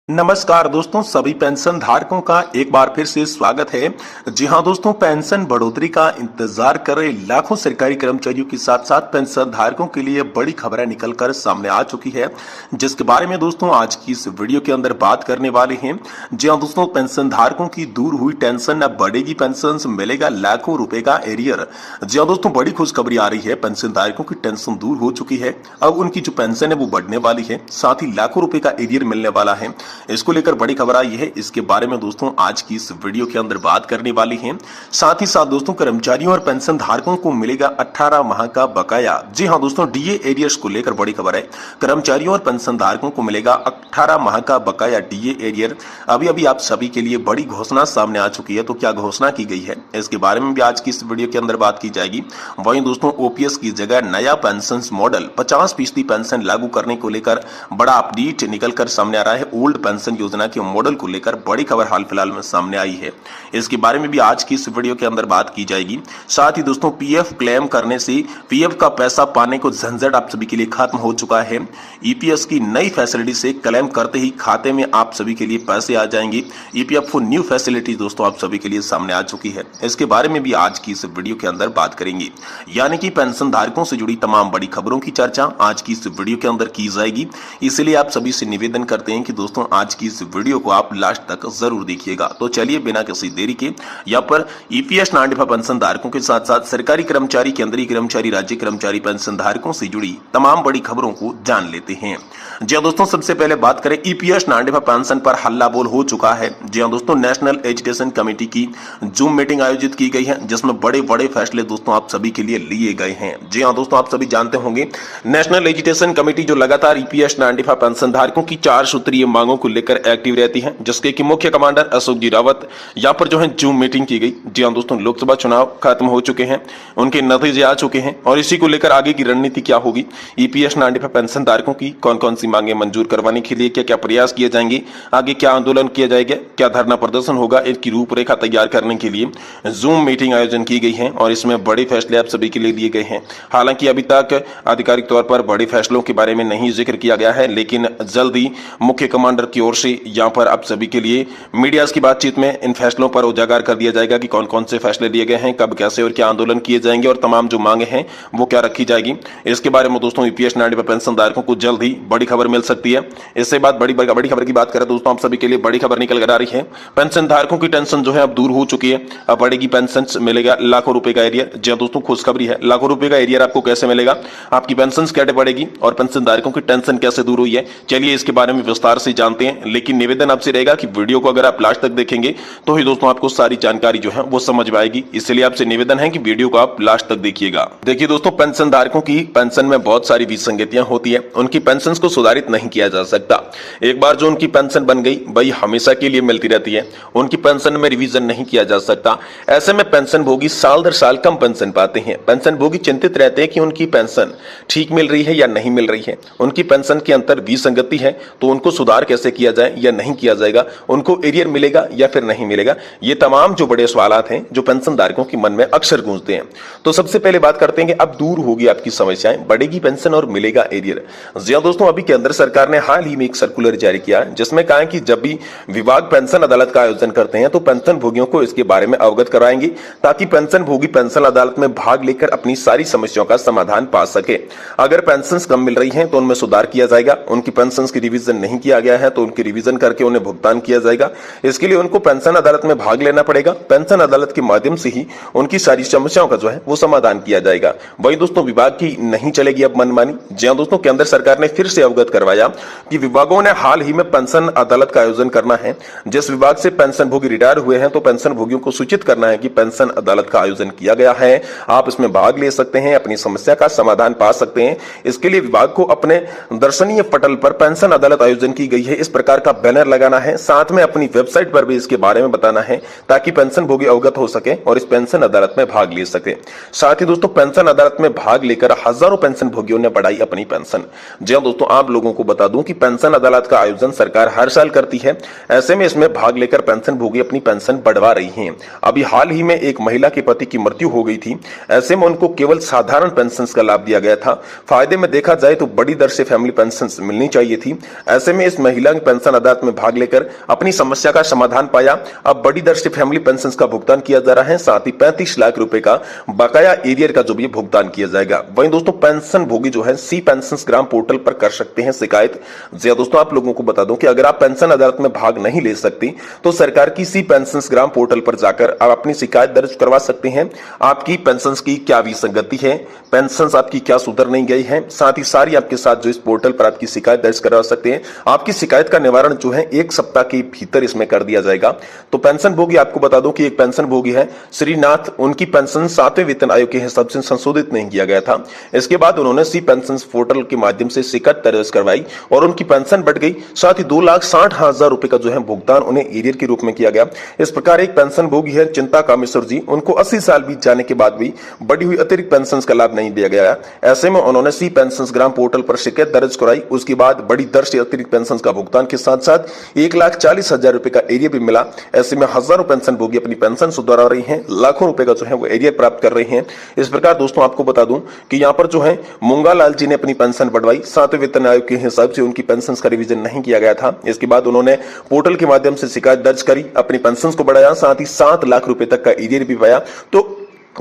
नमस्कार दोस्तों, सभी पेंशन धारकों का एक बार फिर से स्वागत है। जी हां दोस्तों, पेंशन बढ़ोतरी का इंतजार कर रहे लाखों सरकारी कर्मचारियों के साथ साथ पेंशन धारकों के लिए बड़ी खबरें निकलकर सामने आ चुकी है, जिसके बारे में दोस्तों आज की इस वीडियो के अंदर बात करने वाले हैं। जी हां दोस्तों, पेंशन धारकों की दूर हुई टेंशन, अब बढ़ेगी पेंशन, मिलेगा लाखों रुपए का एरियर। जी हां दोस्तों, बड़ी खुशखबरी आ रही है। पेंशन धारकों की टेंशन दूर हो चुकी है, अब उनकी जो पेंशन है वो बढ़ने वाली है, साथ ही लाखों रुपए का एरियर मिलने वाला है। इसको लेकर बड़ी खबर आई है, इसके बारे में दोस्तों आज की इस वीडियो के अंदर बात करने वाली हैं। साथ ही साथ दोस्तों कर्मचारियों और पेंशन धारकों को मिलेगा 18 माह का बकाया। जी हां दोस्तों, डीए एरियर्स को लेकर बड़ी खबर है। कर्मचारियों और पेंशन धारकों को मिलेगा 18 माह का बकाया डीए एरियर। अभी अभी आप सभी के लिए बड़ी घोषणा सामने आ चुकी है। तो क्या घोषणा की गई है, इसके बारे में भी आज की इस वीडियो के अंदर बात की जाएगी। वहीं दोस्तों ओपीएस की जगह नया पेंशन मॉडल 50% पेंशन लागू करने को लेकर बड़ा अपडेट निकलकर सामने आ रहा है। ओल्ड पेंशन योजना के मॉडल को लेकर बड़ी खबर हाल फिलहाल में सामने आई है, इसके बारे में भी आज की इस वीडियो के अंदर बात की जाएगी। साथ ही दोस्तों पीएफ क्लेम करने से पीएफ का पैसा पाने को झंझट आप सभी के लिए खत्म हो चुका है। ईपीएस की नई फैसिलिटी से क्लेम करते ही खाते में आप सभी के लिए पैसे आ जाएंगे। ईपीएफओ न्यू फैसिलिटी दोस्तों आप सभी के लिए सामने आ चुकी है, इसके बारे में भी आज की इस वीडियो के अंदर बात करेंगे। यानी कि पेंशन धारकों से जुड़ी तमाम बड़ी खबरों की चर्चा आज की इस वीडियो के अंदर की जाएगी। इसलिए आप सभी से निवेदन करते हैं कि दोस्तों आज की इस वीडियो को आप लास्ट तक जरूर देखिएगा। तो चलिए बिना किसी देरी के यहाँ पर ईपीएस नांडिफा पेंशन धारकों के साथ साथ सरकारी कर्मचारी, केंद्रीय कर्मचारी, राज्य कर्मचारी पेंशन धारकों से जुड़ी तमाम बड़ी खबरों को जान लेते हैं। जी हाँ दोस्तों, सबसे पहले बात करें ईपीएस नांडिफा पेंशन पर हल्ला बोल हो चुका है। जी हाँ दोस्तों, नेशनल एजुकेशन कमेटी की जूम मीटिंग आयोजित की गई है, जिसमें बड़े बड़े फैसले दोस्तों आप सभी के लिए लिए गए हैं। जी हाँ दोस्तों, आप सभी जानते होंगे नेशनल एजुकेशन कमेटी जो लगातार ईपीएस नांडिफा पेंशन धारकों की 4 सूत्रीय मांगों को लेकर एक्टिव रहती है, जिसके कि मुख्य कमांडर अशोक जी रावत यहाँ पर जो है जूम मीटिंग की गई। जी हाँ दोस्तों, लोकसभा चुनाव खत्म हो चुके हैं, उनके नतीजे आ चुके हैं और इसी को लेकर आगे की रणनीति क्या होगी, ईपीएस नांडिफा पेंशन धारकों की कौन कौन सी मांगे मंजूर करवाने के लिए क्या क्या प्रयास किए जाएंगे, आगे क्या आंदोलन किया जाएगा, क्या धरना प्रदर्शन होगा, इसकी रूपरेखा तैयार करने के लिए जूम मीटिंग आयोजन की गई है और इसमें बड़े फैसले आप सभी के लिए लिए गए हैं। हालांकि अभी तक आधिकारिक तौर पर बड़े फैसलों के बारे में नहीं जिक्र किया गया है, लेकिन जल्द ही मुख्य कमांडर की ओर से यहाँ पर आप सभी के लिए मीडिया की बातचीत में इन फैसलों पर उजागर कर दिया जाएगा कि कौन कौन से फैसले लिए गए हैं, कब कैसे और क्या आंदोलन किए जाएंगे और तमाम जो मांगे हैं वो क्या रखी जाएगी। इसके बारे में दोस्तों ईपीएस नांडिफा पेंशन धारकों को जल्द ही बड़ी खबर मिल सकती है। इससे बात बड़ी खबर की बात करें दोस्तों, आप सभी के लिए बड़ी खबर निकल कर आ रही है। पेंशन धारकों की टेंशन जो है अब दूर हो चुकी है, अब बढ़ेगी पेंशन, मिलेगा लाखों रुपए का एरियर। जी दोस्तों, खुशखबरी है। लाखों रुपए का एरियर आपको कैसे मिलेगा, आपकी पेंशन कैसे बढ़ेगी और पेंशन धारकों की टेंशन कैसे दूर हुई है, चलिए इसके बारे में विस्तार से जानते हैं। लेकिन निवेदन आपसे रहेगा कि वीडियो को अगर आप लास्ट तक देखेंगे तो ही दोस्तों आपको सारी जानकारी जो है वो समझ में आएगी, इसलिए आपसे निवेदन है कि वीडियो को आप लास्ट तक देखिएगा। देखिए दोस्तों, पेंशन धारकों की पेंशन में बहुत सारी विसंगतियां होती है, उनकी पेंशन को सुधारित नहीं किया जा सकता। एक बार जो उनकी पेंशन बन गई वही हमेशा के लिए मिलती रहती है, उनकी पेंशन में रिवीजन नहीं किया जा सकता। ऐसे में पेंशन भोगी साल दर साल कम पेंशन पाते हैं। पेंशन भोगी चिंतित रहते हैं कि उनकी पेंशन ठीक मिल रही है या नहीं मिल रही है, उनकी पेंशन के अंतर विसंगति है तो उनको सुधार कैसे किया जाए या नहीं किया जाएगा, उनको एरियर मिलेगा या फिर नहीं मिलेगा, ये तमाम जो बड़े सवालात हैं जो पेंशन धारकों के मन में अक्सर गूंजते हैं। तो सबसे पहले बात करते हैं कि अब दूर होगी आपकी समस्याएं, बढ़ेगी पेंशन और मिलेगा एरियर। जी हां दोस्तों, अभी केंद्र सरकार ने हाल ही में एक सर्कुलर जारी किया जिसमें कहा है कि जब भी विभाग पेंशन अदालत का आयोजन करते हैं तो पेंशन भोगियों को इसके बारे में अवगत कराएंगे, ताकि पेंशन भोगी पेंशन अदालत में भाग लेकर अपनी सारी समस्याओं का समाधान पा सके। अगर पेंशन कम मिल रही है तो उनमें सुधार किया जाएगा, उनकी पेंशन की रिवीजन नहीं किया गया है तो उनकी रिवीजन करके उन्हें भुगतान किया जाएगा। इसके लिए उनको पेंशन अदालत में भाग लेना पड़ेगा, पेंशन अदालत के माध्यम से ही उनकी सारी समस्याओं का जो है वो समाधान किया जाएगा। वही दोस्तों विभाग की नहीं चलेगी अब मनमानी। जी हां दोस्तों, केंद्र सरकार ने फिर से अवगत करवाया कि विभागों ने हाल ही में पेंशन अदालत का आयोजन करना है। जिस विभाग से पेंशन भोगी रिटायर हुए हैं तो पेंशन भोगियों को सूचित करना है कि पेंशन अदालत का आयोजन किया गया है, आप इसमें भाग ले सकते हैं, अपनी समस्या का समाधान पा सकते हैं। इसके लिए विभाग को अपने दर्शनीय पटल पर पेंशन अदालत आयोजन की गई है इस प्रकार का बैनर लगाना है, साथ में अपनी वेबसाइट पर भी इसके बारे में बताना है ताकि पेंशन भोगी अवगत हो सके और इस पेंशन अदालत में भाग ले सके। साथ ही दोस्तों पेंशन अदालत में भाग लेकर हजारों पेंशन भोगियों ने बढ़ाई अपनी पेंशन। जी हां दोस्तों, आप लोगों को बता दूं कि पेंशन अदालत का आयोजन सरकार हर साल करती है, ऐसे में इसमें भाग लेकर पेंशन भोगी अपनी पेंशन बढ़वा रही हैं। अभी हाल ही में एक महिला के पति की मृत्यु हो गई थी, ऐसे में उनको केवल साधारण पेंशन का लाभ दिया गया था। फायदे में देखा जाए तो बड़ी दर से फैमिली पेंशन मिलनी चाहिए थी। ऐसे में इस महिला पेंशन अदालत में भाग लेकर अपनी समस्या का समाधान पाया। अब बड़ी दर से फैमिली पेंशन का भुगतान किया जा रहा है, साथ ही 35 लाख रुपए का बकाया एरियर का जो भी भुगतान किया जाएगा। वहीं दोस्तों पेंशन भोगी जो है सी पेंशन ग्राम पोर्टल पर कर सकते हैं शिकायत। जी दोस्तों, आप लोगों को बता दूं कि अगर आप पेंशन अदालत में भाग नहीं ले सकती तो सरकार की सी पेंशन ग्राम पोर्टल पर जाकर आप अपनी शिकायत दर्ज करवा सकते हैं। आपकी पेंशन की क्या विसंगति है, पेंशन आपकी क्या सुधर नहीं गई है, साथ ही सारी आपके साथ जो इस पोर्टल पर आपकी शिकायत दर्ज करवा सकते हैं। आपकी शिकायत का निवारण जो है 1 सप्ताह के भीतर इसमें कर दिया जाएगा। तो पेंशन भोगी, आपको बता दूं कि एक पेंशन भोगी है श्रीनाथ, उनकी पेंशन 7वें वेतन आयोग के हिसाब से संशोधित नहीं किया गया था। इसके बाद उन्होंने सी पेंशन पोर्टल के माध्यम से शिकायत दर्ज करवाई और उनकी पेंशन बढ़ गई, साथ ही 2,60,000 रुपए का जो है भुगतान उन्हें एरियर के रूप में किया गया। इस प्रकार एक पेंशन भोगी है चिंता कामेश्वर जी, उनको 80 साल बीत जाने के बाद भी बढ़ी हुई अतिरिक्त पेंशन का लाभ नहीं दिया गया। ऐसे में उन्होंने सी पेंशन ग्राम पोर्टल पर शिकायत दर्ज कराई। उसके बाद बड़ी दर से अतिरिक्त पेंशन का भुगतान के साथ साथ 1,40,000 रुपए का एरियर भी मिला। ऐसे में हजारों पेंशन भोगी अपनी पेंशन सुधरा रही हैं, लाखों रुपए का जो है वो एरियर प्राप्त कर रहे हैं। इस प्रकार दोस्तों आपको बता दूं कि यहाँ पर जो है मूंगा लाल जी ने अपनी पेंशन बढ़वाई, 7वें वेतन आयोग के हिसाब से उनकी पेंशन का रिवीजन नहीं किया गया था। इसके बाद उन्होंने पोर्टल के माध्यम से शिकायत दर्ज करी, अपनी पेंशन को बढ़ाया, साथ ही 7 लाख रुपए तक का एरियर भी पाया। तो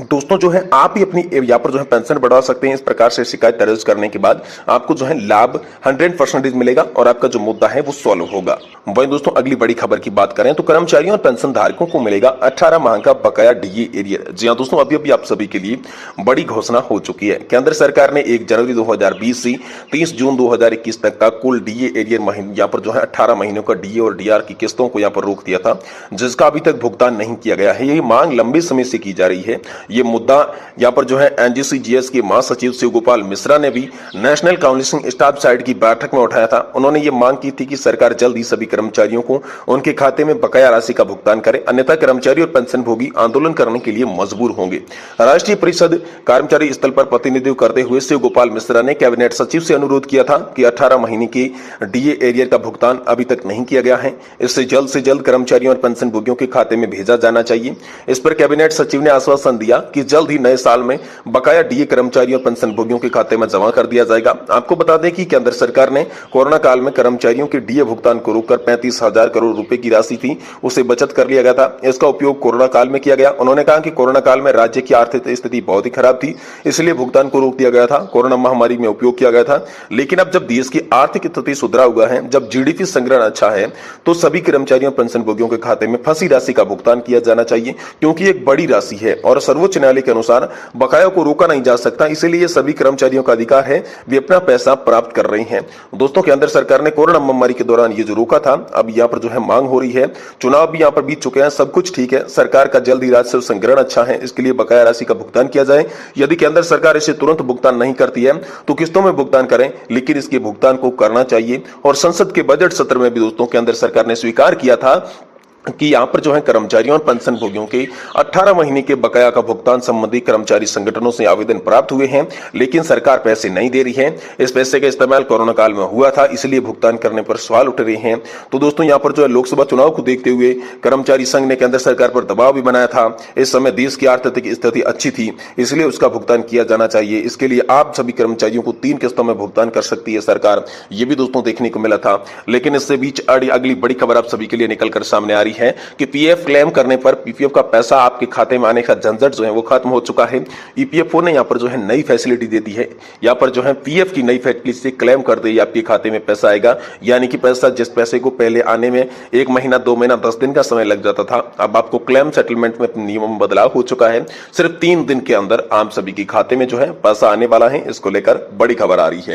दोस्तों जो है आप ही अपनी यहाँ पर जो है पेंशन बढ़ा सकते हैं। इस प्रकार से शिकायत दर्ज करने के बाद आपको जो है लाभ 100% मिलेगा और आपका जो मुद्दा है वो सॉल्व होगा। वहीं दोस्तों अगली बड़ी खबर की बात करें तो कर्मचारियों और पेंशन धारकों को मिलेगा 18 माह का बकाया डीए एरियर। जी हाँ दोस्तों, अभी आप सभी के लिए बड़ी घोषणा हो चुकी है। केंद्र सरकार ने 1 जनवरी 2020 से 30 जून 2021 तक का कुल डीए एरियर यहाँ पर जो है 18 महीनों का डीए और डीआर की किस्तों को यहाँ पर रोक दिया था, जिसका अभी तक भुगतान नहीं किया गया है। यही मांग लंबे समय से की जा रही है। ये मुद्दा यहाँ पर जो है एनजीसीजीएस के महासचिव शिव गोपाल मिश्रा ने भी नेशनल काउंसिलिंग स्टाफ साइड की बैठक में उठाया था। उन्होंने ये मांग की थी कि सरकार जल्द ही सभी कर्मचारियों को उनके खाते में बकाया राशि का भुगतान करे, अन्यथा कर्मचारी और पेंशन भोगी आंदोलन करने के लिए मजबूर होंगे। राष्ट्रीय परिषद कर्मचारी स्थल पर प्रतिनिधित्व करते हुए शिव गोपाल मिश्रा ने कैबिनेट सचिव से अनुरोध किया था कि 18 महीने के डीए एरियर का भुगतान अभी तक नहीं किया गया है, इससे जल्द कर्मचारियों और पेंशन भोगियों के खाते में भेजा जाना चाहिए। इस पर कैबिनेट सचिव ने आश्वासन दिया कि जल्द ही नए साल में बकाया डीए कर्मचारियों और पेंशन भोगियों के खाते में जमा कर दिया जाएगा। आपको बता दें कि केंद्र सरकार ने कोरोना काल में कर्मचारियों के डीए भुगतान को रोककर 35,000 करोड़ रुपए की राशि थी उसे बचत कर लिया गया था। इसका उपयोग कोरोना काल में किया गया। उन्होंने कहा कि कोरोना काल में राज्य की आर्थिक स्थिति बहुत ही खराब थी, इसलिए भुगतान को रोक दिया गया था। कोरोना महामारी में उपयोग किया गया था, लेकिन अब जब देश की आर्थिक स्थिति सुधरा हुआ है, जब जीडीपी संग्रहण अच्छा है, तो सभी कर्मचारियों पेंशन भोगियों के खाते में फंसी राशि का भुगतान किया जाना चाहिए, क्योंकि एक बड़ी राशि है और सर्वोच्च न्यायालय के अनुसार बकाया को रोका नहीं जा सकता। इसीलिए सभी कर्मचारियों का अधिकार है, वे अपना पैसा प्राप्त कर रहे हैं। दोस्तों केंद्र सरकार ने कोरोना महामारी के दौरान ये जो रोका था, अब यहाँ पर जो है मांग हो रही है। चुनाव भी यहाँ पर बीत चुके हैं, सब कुछ ठीक है। सरकार का जल्द ही राजस्व संग्रहण अच्छा है, इसके लिए बकाया राशि का भुगतान किया जाए। यदि केंद्र सरकार इसे तुरंत भुगतान नहीं करती है तो किस्तों में भुगतान करें, लेकिन इसके भुगतान को करना चाहिए। और संसद के बजट सत्र में भी दोस्तों केंद्र सरकार ने स्वीकार किया था कि यहाँ पर जो है कर्मचारियों और पेंशन भोगियों के 18 महीने के बकाया का भुगतान संबंधी कर्मचारी संगठनों से आवेदन प्राप्त हुए हैं, लेकिन सरकार पैसे नहीं दे रही है। इस पैसे का इस्तेमाल कोरोना काल में हुआ था, इसलिए भुगतान करने पर सवाल उठ रहे हैं। तो दोस्तों यहाँ पर जो है लोकसभा चुनाव को देखते हुए कर्मचारी संघ ने केंद्र सरकार पर दबाव भी बनाया था। इस समय देश की आर्थिक स्थिति अच्छी थी, इसलिए उसका भुगतान किया जाना चाहिए। इसके लिए आप सभी कर्मचारियों को 3 किस्तों में भुगतान कर सकती है सरकार, ये भी दोस्तों देखने को मिला था। लेकिन इससे बीच अगली बड़ी खबर आप सभी के लिए निकल कर सामने आ रही है कि पीएफ क्लेम करने पर पीपीएफ का पैसा आपके खाते में आने का झंझट जो है वो खत्म हो चुका है। ईपीएफओ ने यहाँ पर जो है नई फैसिलिटी दे दी है। यहाँ पर जो है पीएफ की नई फैसिलिटी से क्लेम कर दे आपके खाते में पैसा आएगा, यानी कि पैसा जिस पैसे को पहले आने में 1 महीना 2 महीना 10 दिन का समय लग जाता था, अब आपको क्लेम सेटलमेंट में नियमों में बदलाव हो चुका है। सिर्फ 3 दिन के अंदर आम सभी के खाते में जो है पैसा आने वाला है। इसको लेकर बड़ी खबर आ रही है।